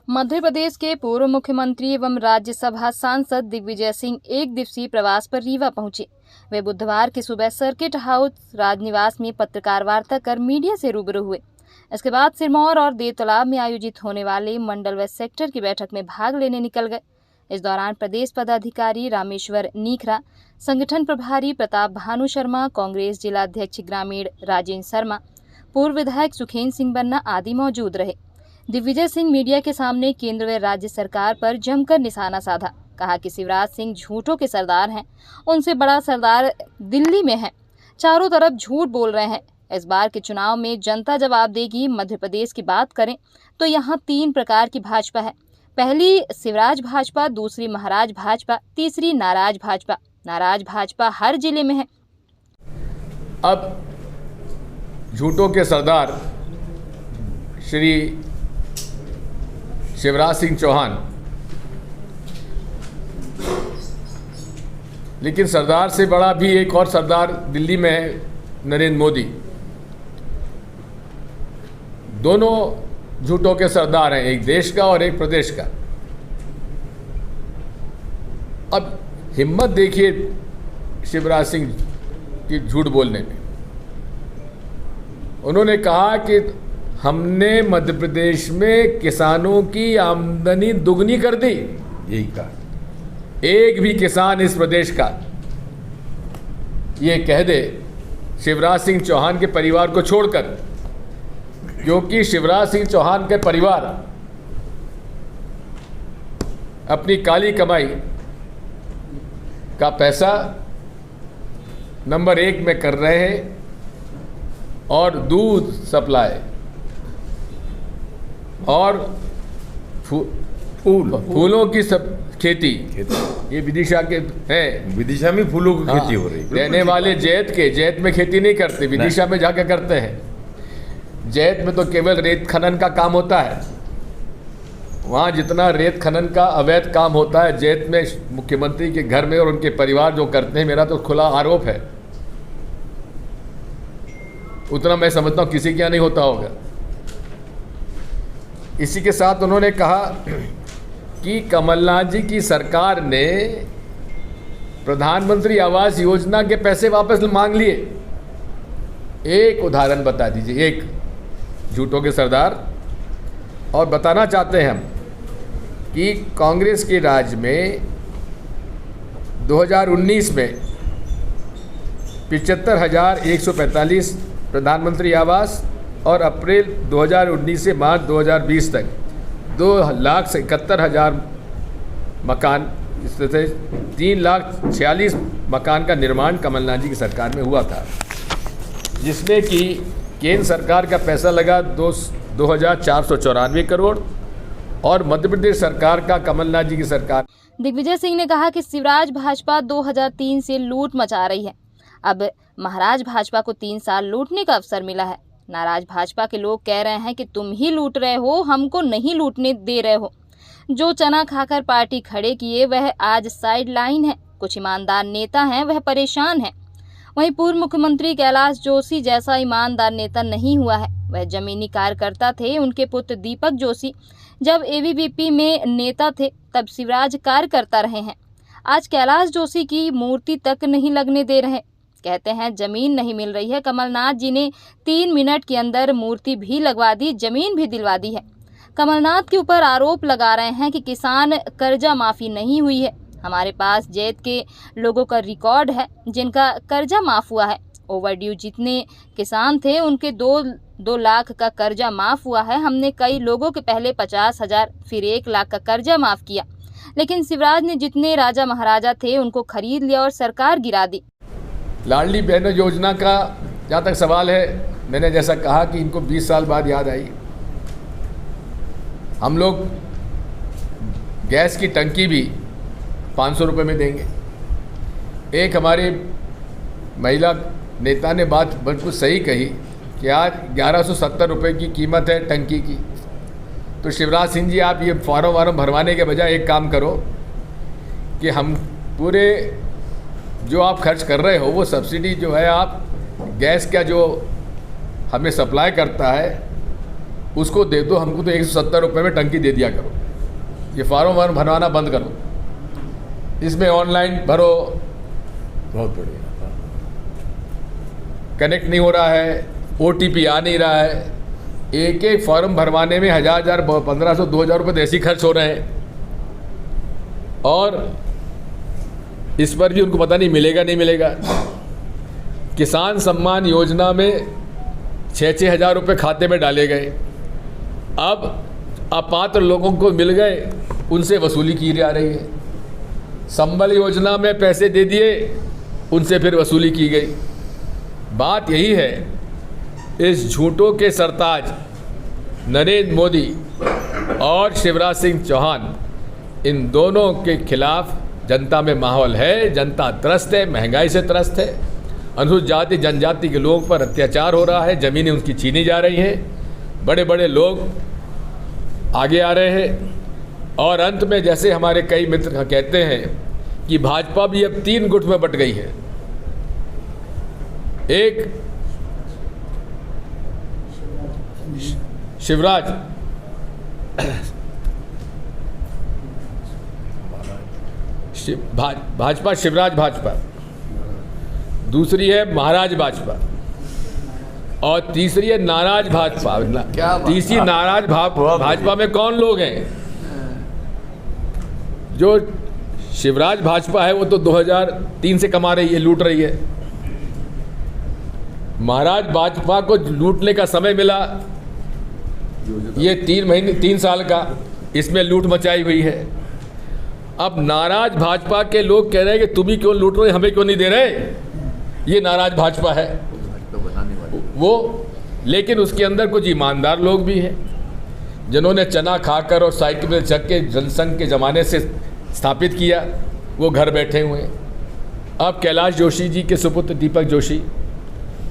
मध्य प्रदेश के पूर्व मुख्यमंत्री एवं राज्यसभा सांसद दिग्विजय सिंह एक दिवसीय प्रवास पर रीवा पहुंचे। वे बुधवार की सुबह सर्किट हाउस राजनिवास में पत्रकार वार्ता कर मीडिया से रूबरू हुए। इसके बाद सिरमौर और देवतालाब में आयोजित होने वाले मंडल व सेक्टर की बैठक में भाग लेने निकल गए। इस दौरान प्रदेश पदाधिकारी रामेश्वर नीखरा, संगठन प्रभारी प्रताप भानु शर्मा, कांग्रेस जिला अध्यक्ष ग्रामीण राजेंद्र शर्मा, पूर्व विधायक सुखेन सिंह बन्ना आदि मौजूद रहे। दिग्विजय सिंह मीडिया के सामने केंद्र व राज्य सरकार पर जमकर निशाना साधा। कहा कि शिवराज सिंह झूठों के सरदार हैं, उनसे बड़ा सरदार दिल्ली में है, चारों तरफ झूठ बोल रहे हैं। इस बार के चुनाव में जनता जवाब देगी। मध्य प्रदेश की बात करें तो यहाँ 3 प्रकार की भाजपा है। पहली शिवराज भाजपा, दूसरी महाराज भाजपा, तीसरी नाराज भाजपा। नाराज भाजपा हर जिले में है। अब झूठों के सरदार श्री शिवराज सिंह चौहान, लेकिन सरदार से बड़ा भी एक और सरदार दिल्ली में है, नरेंद्र मोदी। दोनों झूठों के सरदार हैं, एक देश का और एक प्रदेश का। अब हिम्मत देखिए शिवराज सिंह की झूठ बोलने में। उन्होंने कहा कि हमने मध्य प्रदेश में किसानों की आमदनी दुगनी कर दी। यही कहा। एक भी किसान इस प्रदेश का ये कह दे शिवराज सिंह चौहान के परिवार को छोड़कर, क्योंकि शिवराज सिंह चौहान के परिवार अपनी काली कमाई का पैसा नंबर 1 में कर रहे हैं और दूध सप्लाई और फूलों की सब खेती ये विदिशा के हैं। विदिशा में फूलों की खेती हो रही है। रहने वाले जैत में खेती नहीं करते, विदिशा में जाकर करते हैं। जैत में तो केवल रेत खनन का काम होता है। वहाँ जितना रेत खनन का अवैध काम होता है जैत में मुख्यमंत्री के घर में और उनके परिवार जो करते हैं, मेरा तो खुला आरोप है, उतना मैं समझता हूँ किसी के यहाँ नहीं होता होगा। इसी के साथ उन्होंने कहा कि कमलनाथ जी की सरकार ने प्रधानमंत्री आवास योजना के पैसे वापस मांग लिए। एक उदाहरण बता दीजिए, एक झूठों के सरदार। और बताना चाहते हैं हम कि कांग्रेस के राज में 2019 में 75,145 प्रधानमंत्री आवास और अप्रैल 2019 से मार्च 2020 तक 2,71,000 मकान, इससे 3,46,000 मकान का निर्माण कमलनाथ जी की सरकार में हुआ था, जिसमें कि केंद्र सरकार का पैसा लगा 2,494 करोड़ और मध्य प्रदेश सरकार का, कमलनाथ जी की सरकार। दिग्विजय सिंह ने कहा कि शिवराज भाजपा 2003 से लूट मचा रही है। अब महाराज भाजपा को 3 साल लूटने का अवसर मिला है। नाराज भाजपा के लोग कह रहे हैं कि तुम ही लूट रहे हो, हमको नहीं लूटने दे रहे हो। जो चना खाकर पार्टी खड़े किए वह आज साइड लाइन है। कुछ ईमानदार नेता हैं, वह परेशान हैं। वहीं पूर्व मुख्यमंत्री कैलाश जोशी जैसा ईमानदार नेता नहीं हुआ है, वह जमीनी कार्यकर्ता थे। उनके पुत्र दीपक जोशी जब एबीवीपी में नेता थे तब शिवराज कार्यकर्ता रहे हैं। आज कैलाश जोशी की मूर्ति तक नहीं लगने दे रहे। कहते हैं जमीन नहीं मिल रही है। कमलनाथ जी ने 3 मिनट के अंदर मूर्ति भी लगवा दी, जमीन भी दिलवा दी है। कमलनाथ के ऊपर आरोप लगा रहे हैं कि किसान कर्जा माफ़ी नहीं हुई है। हमारे पास जैत के लोगों का रिकॉर्ड है जिनका कर्जा माफ़ हुआ है। ओवरड्यू जितने किसान थे उनके 2 लाख का कर्जा माफ़ हुआ है। हमने कई लोगों के पहले 50,000 फिर 1 लाख का कर्जा माफ़ किया, लेकिन शिवराज ने जितने राजा महाराजा थे उनको खरीद लिया और सरकार गिरा दी। लाडली बहन योजना का जहाँ तक सवाल है, मैंने जैसा कहा कि इनको 20 साल बाद याद आई। हम लोग गैस की टंकी भी 500 रुपये में देंगे। एक हमारे महिला नेता ने बात बिल्कुल सही कही कि आज 1170 रुपये की कीमत है टंकी की। तो शिवराज सिंह जी, आप ये फॉर्म भरवाने के बजाय एक काम करो कि हम पूरे जो आप खर्च कर रहे हो वो सब्सिडी जो है आप गैस का जो हमें सप्लाई करता है उसको दे दो, हमको तो 170 रुपये में टंकी दे दिया करो। ये फार्म वार्म भरवाना बंद करो, इसमें ऑनलाइन भरो। बहुत बढ़िया। कनेक्ट नहीं हो रहा है, OTP आ नहीं रहा है, एक एक फॉर्म भरवाने में 1000 1500 2000 रुपये ऐसे ही खर्च हो रहे हैं। और इस पर भी उनको पता नहीं मिलेगा नहीं मिलेगा। किसान सम्मान योजना में 6-6 हज़ार रुपये खाते में डाले गए, अब अपात्र लोगों को मिल गए, उनसे वसूली की जा रही है। संबल योजना में पैसे दे दिए, उनसे फिर वसूली की गई। बात यही है, इस झूठों के सरताज नरेंद्र मोदी और शिवराज सिंह चौहान, इन दोनों के खिलाफ जनता में माहौल है। जनता त्रस्त है, महंगाई से त्रस्त है, अनुसूचित जाति जनजाति के लोगों पर अत्याचार हो रहा है, ज़मीनें उनकी छीनी जा रही हैं, बड़े बड़े लोग आगे आ रहे हैं। और अंत में जैसे हमारे कई मित्र कहते हैं कि भाजपा भी अब 3 गुट में बट गई है। एक शिवराज भाजपा शिवराज भाजपा, दूसरी है महाराज भाजपा, और तीसरी है नाराज भाजपा। तीसरी नाराज भाजपा में कौन लोग हैं? जो शिवराज भाजपा है वो तो 2003 से कमा रही है, लूट रही है। महाराज भाजपा को लूटने का समय मिला, ये 3 साल का, इसमें लूट मचाई हुई है। अब नाराज भाजपा के लोग कह रहे हैं कि तुम ही क्यों लूट रहे, हमें क्यों नहीं दे रहे। ये नाराज भाजपा है वो, लेकिन उसके अंदर कुछ ईमानदार लोग भी हैं जिन्होंने चना खाकर और साइकिल में चढ़ के जनसंघ के ज़माने से स्थापित किया, वो घर बैठे हुए हैं। अब कैलाश जोशी जी के सुपुत्र दीपक जोशी,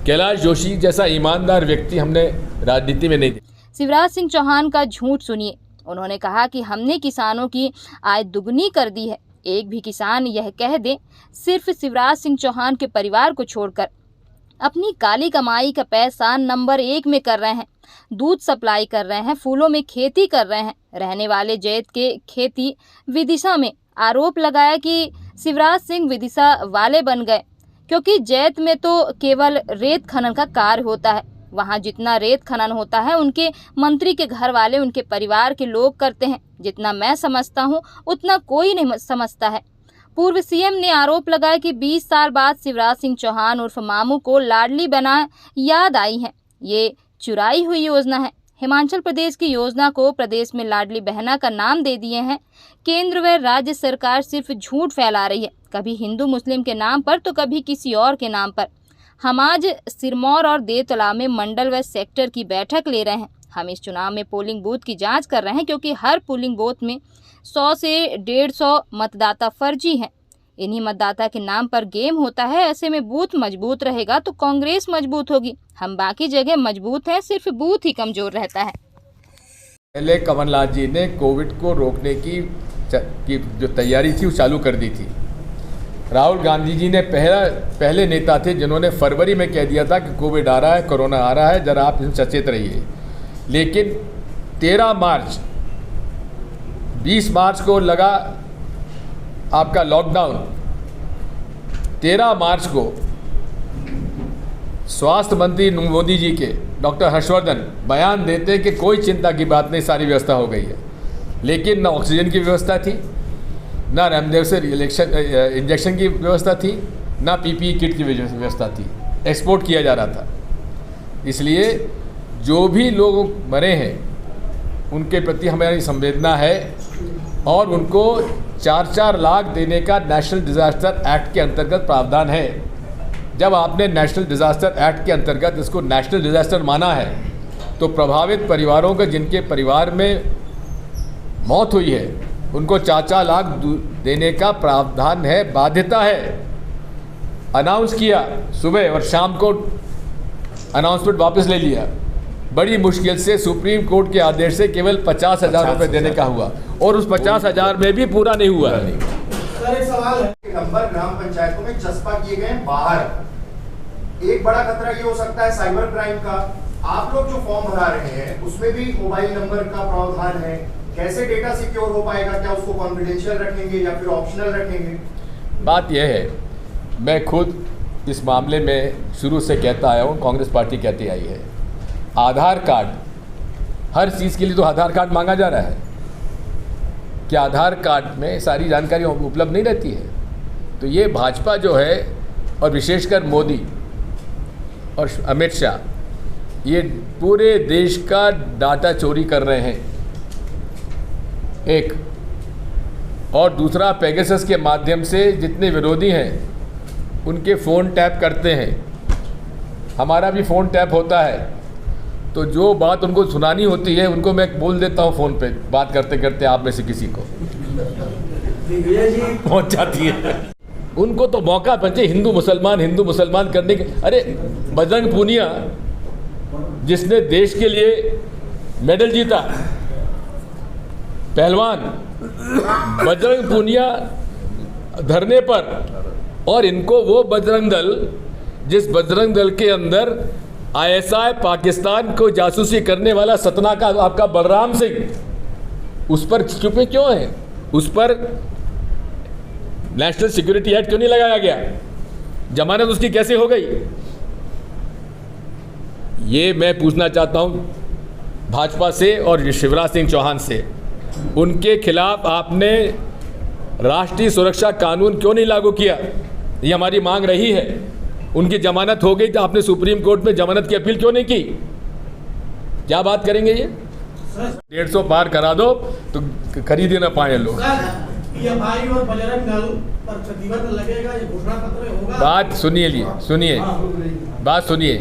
कैलाश जोशी जैसा ईमानदार व्यक्ति हमने राजनीति में नहीं देखा। शिवराज सिंह चौहान का झूठ सुनिए। उन्होंने कहा कि हमने किसानों की आय दुगनी कर दी है। एक भी किसान यह कह दे सिर्फ शिवराज सिंह चौहान के परिवार को छोड़कर अपनी काली कमाई का पैसा नंबर 1 में कर रहे हैं। दूध सप्लाई कर रहे हैं, फूलों में खेती कर रहे हैं। रहने वाले जैत के खेती विदिशा में आरोप लगाया कि शिवराज सिंह विदिशा वाले बन गए, क्योंकि जैत में तो केवल रेत खनन का कार्य होता है। वहाँ जितना रेत खनन होता है उनके मंत्री के घर वाले, उनके परिवार के लोग करते हैं। जितना मैं समझता हूँ उतना कोई नहीं समझता है। पूर्व सीएम ने आरोप लगाया कि 20 साल बाद शिवराज सिंह चौहान उर्फ मामू को लाडली बना याद आई है। ये चुराई हुई योजना है। हिमाचल प्रदेश की योजना को प्रदेश में लाडली बहना का नाम दे दिए हैं। केंद्र व राज्य सरकार सिर्फ झूठ फैला रही है, कभी हिंदू मुस्लिम के नाम पर तो कभी किसी और के नाम पर। हम आज सिरमौर और देवतला में मंडल व सेक्टर की बैठक ले रहे हैं। हम इस चुनाव में पोलिंग बूथ की जांच कर रहे हैं, क्योंकि हर पोलिंग बूथ में 100 से 150 मतदाता फर्जी हैं। इन्हीं मतदाता के नाम पर गेम होता है। ऐसे में बूथ मजबूत रहेगा तो कांग्रेस मजबूत होगी। हम बाकी जगह मजबूत हैं, सिर्फ बूथ ही कमजोर रहता है। पहले कमलनाथ जी ने कोविड को रोकने की जो तैयारी थी वो चालू कर दी थी। राहुल गांधी जी ने पहले नेता थे जिन्होंने फरवरी में कह दिया था कि कोविड आ रहा है, कोरोना आ रहा है, जरा आप इसमें सचेत रहिए। लेकिन 13 मार्च 20 मार्च को लगा आपका लॉकडाउन। 13 मार्च को स्वास्थ्य मंत्री मोदी जी के डॉक्टर हर्षवर्धन बयान देते कि कोई चिंता की बात नहीं, सारी व्यवस्था हो गई है। लेकिन न ऑक्सीजन की व्यवस्था थी, ना रेमडेसिविर इंजेक्शन की व्यवस्था थी, ना PPE किट की व्यवस्था थी। एक्सपोर्ट किया जा रहा था। इसलिए जो भी लोग मरे हैं उनके प्रति हमारी संवेदना है और उनको 4-4 लाख देने का नेशनल डिज़ास्टर एक्ट के अंतर्गत प्रावधान है। जब आपने नेशनल डिज़ास्टर एक्ट के अंतर्गत इसको नेशनल डिज़ास्टर माना है तो प्रभावित परिवारों के जिनके परिवार में मौत हुई है उनको 4-4 लाख देने का प्रावधान है, बाध्यता है। अनाउंस किया सुबह और शाम को अनाउंसमेंट वापस ले लिया। बड़ी मुश्किल से सुप्रीम कोर्ट के आदेश से केवल 50,000 रुपये देने का हुआ और उस 50,000 में भी पूरा नहीं हुआ। सर एक सवाल है, नंबर ग्राम पंचायतों में चस्पा किए गए बाहर। एक बड़ा खतरा ये हो सकता है साइबर क्राइम का। आप लोग जो फॉर्म भरा रहे हैं उसमें भी मोबाइल नंबर का प्रावधान है, कैसे डेटा सिक्योर हो पाएगा? क्या उसको कॉन्फिडेंशियल रखेंगे या फिर ऑप्शनल रखेंगे? बात यह है, मैं खुद इस मामले में शुरू से कहता आया हूँ, कांग्रेस पार्टी कहती आई है, आधार कार्ड, हर चीज़ के लिए तो आधार कार्ड मांगा जा रहा है, कि आधार कार्ड में सारी जानकारी उपलब्ध नहीं रहती है। तो ये भाजपा जो है, और विशेषकर मोदी और अमित शाह, ये पूरे देश का डाटा चोरी कर रहे हैं, एक। और दूसरा, पेगासस के माध्यम से जितने विरोधी हैं उनके फ़ोन टैप करते हैं। हमारा भी फ़ोन टैप होता है, तो जो बात उनको सुनानी होती है उनको मैं बोल देता हूँ फ़ोन पे, बात करते करते आप में से किसी को पहुँच जाती है। उनको तो मौका पहुँचे हिंदू मुसलमान करने के। अरे बजरंग पूनिया, जिसने देश के लिए मेडल जीता, पहलवान बजरंग पूनिया धरने पर, और इनको वो बजरंग दल, जिस बजरंग दल के अंदर आईएसआई पाकिस्तान को जासूसी करने वाला सतना का आपका बलराम सिंह, उस पर चुपे क्यों हैं? उस पर नेशनल सिक्योरिटी एक्ट क्यों नहीं लगाया गया? जमानत उसकी कैसे हो गई? ये मैं पूछना चाहता हूं भाजपा से और शिवराज सिंह चौहान से, उनके खिलाफ आपने राष्ट्रीय सुरक्षा कानून क्यों नहीं लागू किया? ये हमारी मांग रही है। उनकी जमानत हो गई तो आपने सुप्रीम कोर्ट में जमानत की अपील क्यों नहीं की? क्या बात करेंगे ये? 150 पार करा दो तो खरीद ही ना पाए लोग। पीएफआई और बजरंग दल पर प्रतिबंध लगेगा, ये घोषणा पत्र में होगा। बात सुनिए,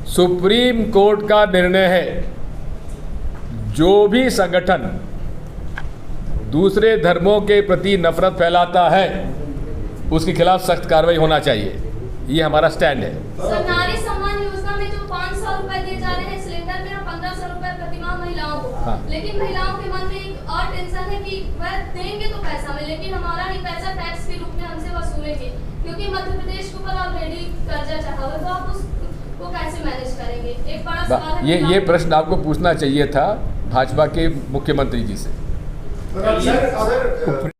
सुप्रीम कोर्ट का निर्णय है, जो भी संगठन दूसरे धर्मों के प्रति नफरत फैलाता है उसके खिलाफ सख्त कार्रवाई होना चाहिए। ये हमारा स्टैंड है। सरकारी सम्मान योजना में जो 500 रुपए दिए जा रहे हैं सिलेंडर में, और 1500 रुपए प्रतिमाह महिलाओं को, हाँ। लेकिन महिलाओं के मन में एक और टेंशन है कि वह देंगे तो पैसा में, लेकिन हमारा ही पैसा टैक्स के रूप में हमसे वसूलेंगे, क्योंकि मध्य प्रदेश के ऊपर ऑलरेडी कर्जा चढ़ा हुआ, तो आप उसको कैसे मैनेज करेंगे? एक बड़ा सवाल है। ये प्रश्न आपको पूछना चाहिए था भाजपा के मुख्यमंत्री जी से। सर